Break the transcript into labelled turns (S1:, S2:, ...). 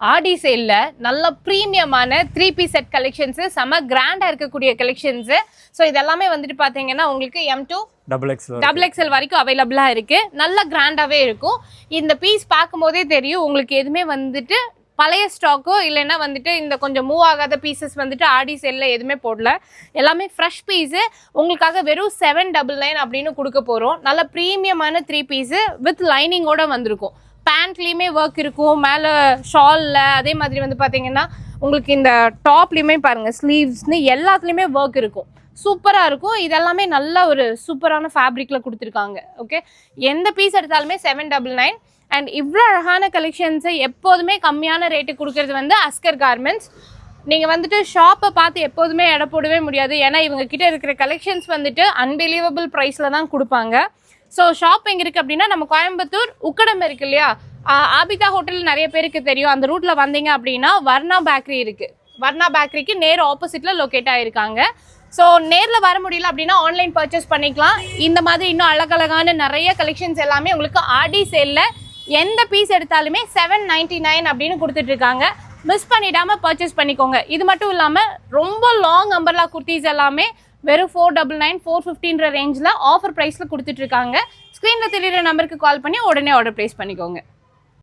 S1: ஆடி சேல்ல நல்ல ப்ரீமியமான 3 piece set collections, செம கிராண்டா இருக்கக்கூடிய கலெக்ஷன்ஸ். ஸோ இதெல்லாமே வந்துட்டு பாத்தீங்கன்னா உங்களுக்கு M2 டபுள் எக்ஸ்எல் வரைக்கும் அவைலபிளா இருக்கு. நல்ல கிராண்டாவே இருக்கும். இந்த பீஸ் பார்க்கும்போதே தெரியும் உங்களுக்கு எதுவுமே வந்துட்டு பழைய ஸ்டாக்கோ இல்லைன்னா வந்துட்டு இந்த கொஞ்சம் மூவ் ஆகாத பீசஸ் வந்துட்டு ஆடி சேல்ல எதுவுமே போடல. எல்லாமே ஃப்ரெஷ் பீஸு. உங்களுக்காக வெறும் 799 அப்படின்னு கொடுக்க போகிறோம். நல்ல ப்ரீமியமான 3 பீஸு வித் லைனிங்கோட வந்திருக்கும். பேண்ட்லேயுமே ஒர்க் இருக்கும், மேலே ஷாலில் அதே மாதிரி வந்து பார்த்தீங்கன்னா உங்களுக்கு இந்த டாப்லேயுமே பாருங்கள் ஸ்லீவ்ஸ்னு எல்லாத்துலேயுமே ஒர்க் இருக்கும். சூப்பராக இருக்கும். இதெல்லாமே நல்ல ஒரு சூப்பரான ஃபேப்ரிக்கில் கொடுத்துருக்காங்க. ஓகே, எந்த பீஸ் எடுத்தாலுமே 799. அண்ட் இவ்வளோ அழகான கலெக்ஷன்ஸை எப்போதுமே கம்மியான ரேட்டு கொடுக்கறது வந்து அஸ்கர் கார்மெண்ட்ஸ். நீங்கள் வந்துட்டு ஷாப்பை பார்த்து எப்போதுமே எடை போடவே முடியாது. ஏன்னா இவங்க கிட்ட இருக்கிற கலெக்ஷன்ஸ் வந்துட்டு அன்பிலீவபிள் ப்ரைஸில் தான் கொடுப்பாங்க. ஸோ ஷாப் எங்கே இருக்குது அப்படின்னா நம்ம கோயம்புத்தூர் உக்கடம் இருக்கு இல்லையா, ஆபிதா ஹோட்டல் நிறைய பேருக்கு தெரியும். அந்த ரூட்டில் வந்தீங்க அப்படின்னா வர்ணா பேக்கரி இருக்குது. வர்ணா பேக்கரிக்கு நேர் ஆப்போசிட்டில் லொக்கேட் ஆகிருக்காங்க. ஸோ நேரில் வர முடியல அப்படின்னா ஆன்லைன் பர்ச்சேஸ் பண்ணிக்கலாம். இந்த மாதிரி இன்னும் அழகழகான நிறைய கலெக்ஷன்ஸ் எல்லாமே உங்களுக்கு ஆடி சேலில் எந்த பீஸ் எடுத்தாலுமே 799 அப்படின்னு கொடுத்துட்ருக்காங்க. மிஸ் பண்ணிடாமல் பர்ச்சேஸ் பண்ணிக்கோங்க. இது மட்டும் இல்லாமல் ரொம்ப லாங் அம்பர்லா குர்த்திஸ் எல்லாமே வெறும் 499 450 ரேஞ்சில் ஆஃபர் ப்ரைஸில் கொடுத்துட்ருக்காங்க. ஸ்க்ரீனில் தெரியுற நம்பருக்கு கால் பண்ணி உடனே ஆர்டர் ப்ளேஸ் பண்ணிக்கோங்க.